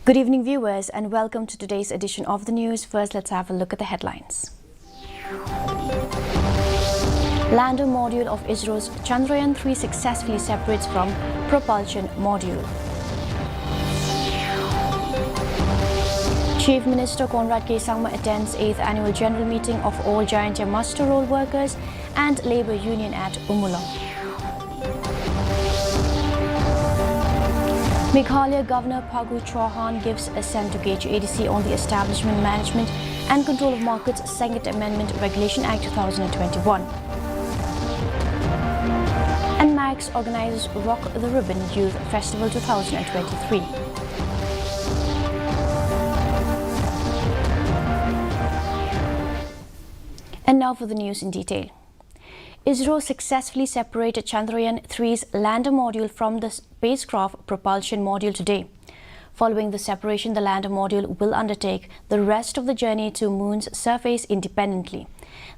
Good evening, viewers, and welcome to today's edition of the news. First, let's have a look at the headlines. Lander module of ISRO's Chandrayaan-3 successfully separates from propulsion module. Chief Minister Conrad K. Sangma attends 8th Annual General Meeting of All Giant Master Roll Workers and Labour Union at Umulang. Meghalaya Governor Phagu Chauhan gives assent to Gauge ADC on the Establishment, Management and Control of Markets Second Amendment Regulation Act 2021. And Max organizes Rock the Ribbon Youth Festival 2023. And now for the news in detail. ISRO successfully separated Chandrayaan-3's lander module from the spacecraft propulsion module today. Following the separation, the lander module will undertake the rest of the journey to Moon's surface independently.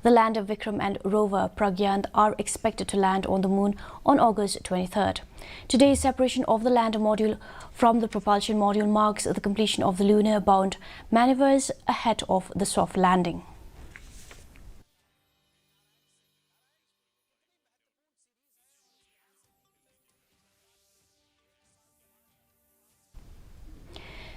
The lander Vikram and rover Pragyan are expected to land on the Moon on August 23rd. Today's separation of the lander module from the propulsion module marks the completion of the lunar-bound maneuvers ahead of the soft landing.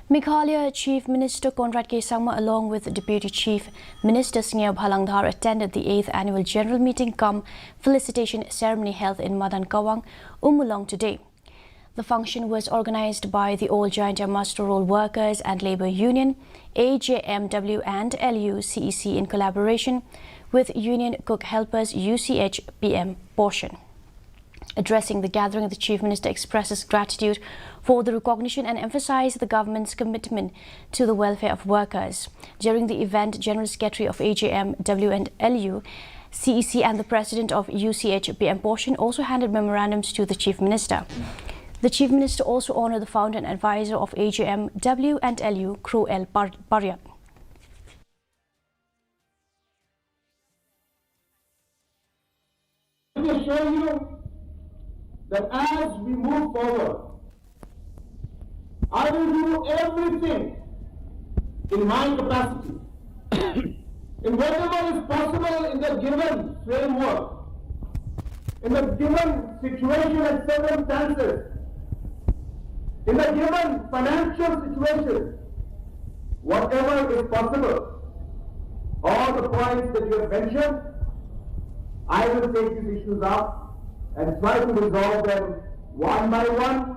Meghalaya Chief Minister Conrad K. Sangma along with Deputy Chief Minister Sngeb Halangdhar attended the 8th Annual General Meeting cum Felicitation Ceremony held in Madan Kawang, Umulang today. The function was organized by the All Giant Master Roll Workers and Labour Union, AJMW and LU-CEC in collaboration with Union Cook Helpers UCH PM portion. Addressing the gathering, the Chief Minister expresses gratitude for the recognition and emphasized the government's commitment to the welfare of workers. During the event, General Secretary of AJMW and LU, CEC and the President of UCH PM portion also handed memorandums to the Chief Minister. The Chief Minister also honored the founder and advisor of AJMW and LU, Kro L. Paryat. I assure you that as we move forward, I will do everything in my capacity, in whatever is possible in the given framework, in the given situation and circumstances, in the given financial situation, whatever is possible, all the points that you have mentioned, I will take these issues up and try to resolve them one by one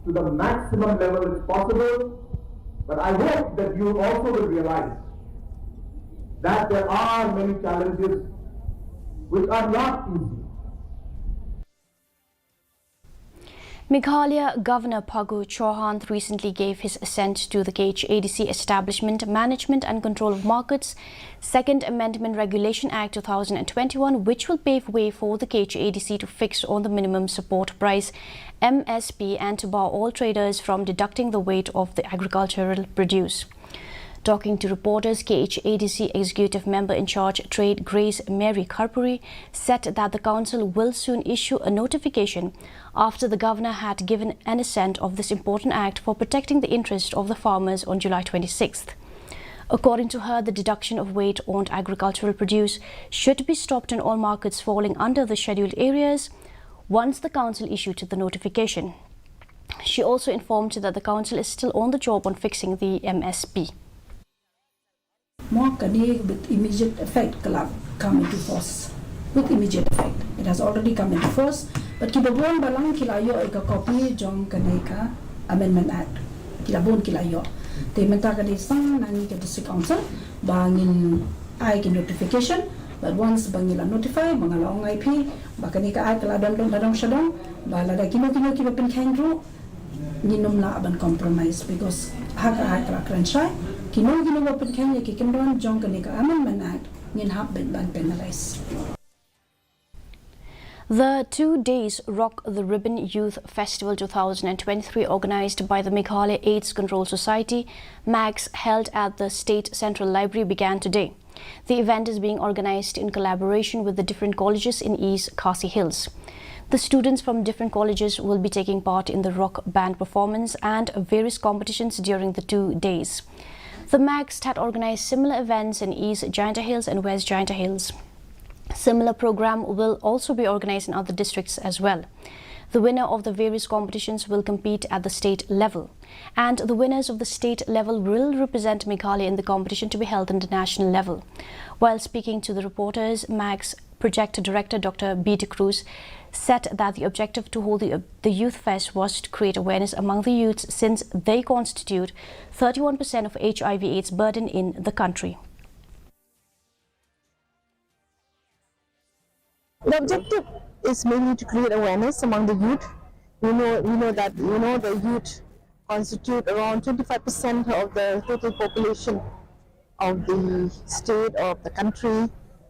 to the maximum level as possible. But I hope that you also will realize that there are many challenges which are not easy. Meghalaya Governor Phagu Chauhan recently gave his assent to the Gauge ADC Establishment, Management and Control of Markets Second Amendment Regulation Act 2021, which will pave way for the Gauge ADC to fix on the minimum support price MSP and to bar all traders from deducting the weight of the agricultural produce. Talking to reporters, Gauge ADC Executive Member in Charge Trade Grace Mary Kharpuri said that the Council will soon issue a notification after the Governor had given an assent of this important act for protecting the interest of the farmers on July 26th. According to her, the deduction of weight on agricultural produce should be stopped in all markets falling under the scheduled areas once the Council issued the notification. She also informed that the Council is still on the job on fixing the MSP. More with immediate effect come into force. With immediate effect. It has already come into force. But kibabon balang kilayo ika copy jong kaneka Amendment Act. Kilabon kilayo. Te menta kadi sang nani ke District Council bangin ay ki notification. But once bangila notify mga laong IP bakani ka ay kaladon dadong syadong balada kino kibapin kaindro ninom na aban compromise because haka kran Kino ginawapin kanya kikindon jong kanika Amendment Act ngin hapben ban penalize. The 2 days Rock the Ribbon Youth Festival 2023 organized by the Meghalaya AIDS Control Society, MAGS, held at the State Central Library began today. The event is being organized in collaboration with the different colleges in East Khasi Hills. The students from different colleges will be taking part in the rock band performance and various competitions during the 2 days. The MAGS had organized similar events in East Jaintia Hills and West Jaintia Hills. Similar program will also be organized in other districts as well. The winner of the various competitions will compete at the state level, and the winners of the state level will represent Meghalaya in the competition to be held on the national level. While speaking to the reporters, MAGS Project Director Dr. B. De Cruz said that the objective to hold the Youth Fest was to create awareness among the youths, since they constitute 31% of HIV/AIDS burden in the country. The objective is mainly to create awareness among the youth. We know that the youth constitute around 25% of the total population of the state or of the country,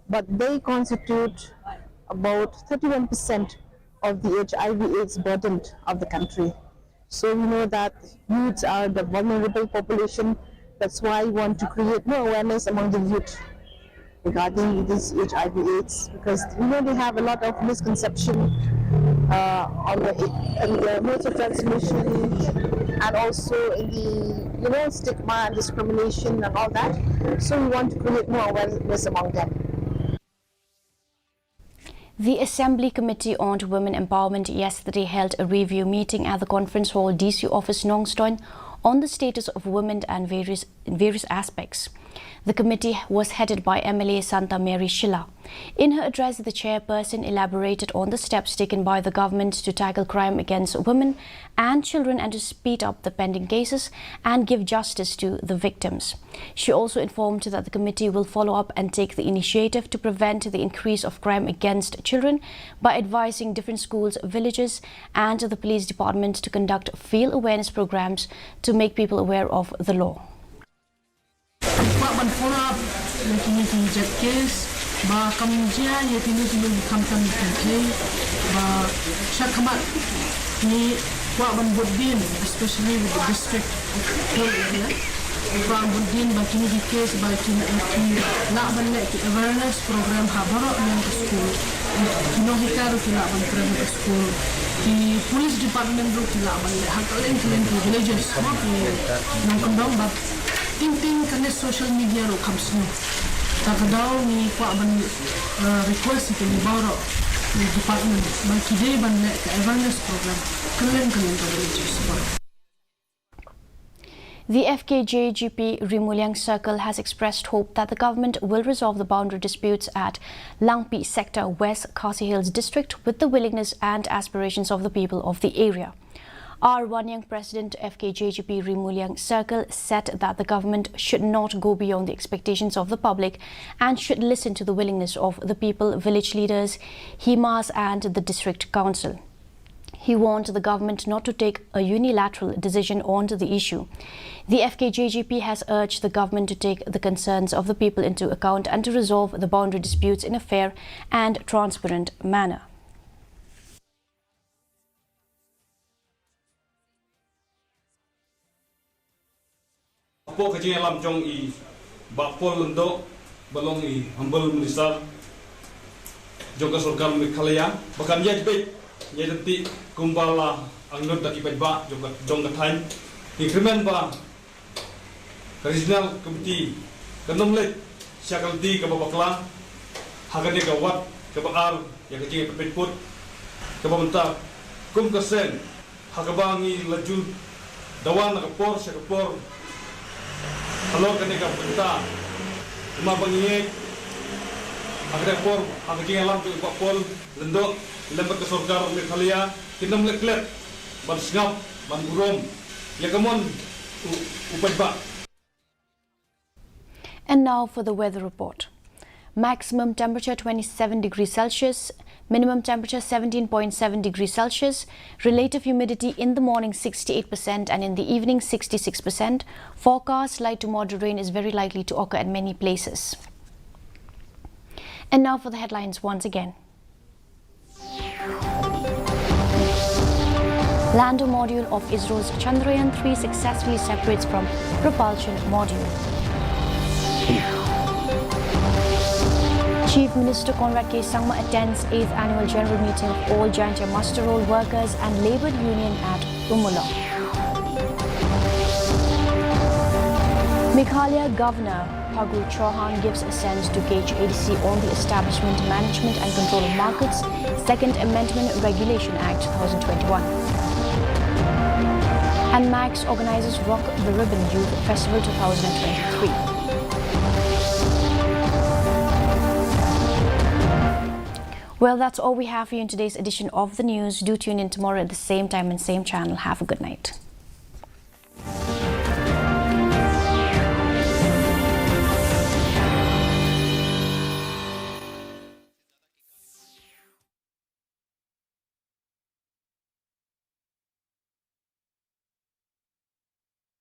but they constitute about 31% of the HIV/AIDS burden of the country. So we know that youths are the vulnerable population. That's why we want to create more awareness among the youth regarding this HIV/AIDS, because they have a lot of misconception on the modes of transmission, and also in the stigma and discrimination and all that. So we want to create more awareness among them. The Assembly Committee on Women Empowerment yesterday held a review meeting at the Conference Hall, DC Office, Nongstoin, on the status of women and various aspects. The committee was headed by MLA Santa Mary Shilla. In her address, the chairperson elaborated on the steps taken by the government to tackle crime against women and children and to speed up the pending cases and give justice to the victims. She also informed that the committee will follow up and take the initiative to prevent the increase of crime against children by advising different schools, villages and the police department to conduct field awareness programs to make people aware of the law. Follow up making jet case ba kamjia ye tinu kamtan kai ba shakamat ni wa ban buddin, especially with the district whole area ba buddin ba kini di case ba kini na ban le awareness program ha baro ng school no hikaru kila ban private school the police department ro kila ban le hakalen villages mo nang kondong ba ting kane social media ro kamsno takadaw ni pa ban request ito ni baro ni department ban kide ban le awareness program kalen villages ba. The FKJGP Rimulyang Circle has expressed hope that the government will resolve the boundary disputes at Langpi sector, West Khasi Hills district, with the willingness and aspirations of the people of the area. Our one-young president FKJGP Rimulyang Circle said that the government should not go beyond the expectations of the public and should listen to the willingness of the people, village leaders, HIMAs and the district council. He warned the government not to take a unilateral decision on the issue. The FKJGP has urged the government to take the concerns of the people into account and to resolve the boundary disputes in a fair and transparent manner. Po kajing alam jong I bapol lendo balong I humble minister jong kasurkan Meghalaya bahkan ya jebek ya deti kumbala angnut daki ba jong kathain increment ba regional committee kanomlet syakalti ka babakla hagane ka wat ka baar ya kajing pepet ka bamenta kum kasen hagabangi laju dawan ka por syakapor. Kalau ketika kita cuma bangiyek, akhirnya por, akhirnya alam tu pol, lendok, lembat ke surga Meghalaya, kita meleklet, ban singap, ban burung, ya kemon, upat ba. And now for the weather report. Maximum temperature 27 degrees Celsius, minimum temperature 17.7 degrees Celsius, relative humidity in the morning 68% and in the evening 66%. Forecast light to moderate rain is very likely to occur at many places. And now for the headlines once again. Lander module of ISRO's Chandrayaan-3 successfully separates from propulsion module. Chief Minister Conrad K. Sangma attends 8th Annual General Meeting of all Giant Master Roll Workers and Labour Union at Umula. Meghalaya Governor Phagu Chauhan gives assent to Gauge ADC on the Establishment, Management and Control of Markets, Second Amendment Regulation Act 2021. And Max organizes Rock the Ribbon Youth Festival 2023. Well, that's all we have for you in today's edition of the news. Do tune in tomorrow at the same time and same channel. Have a good night.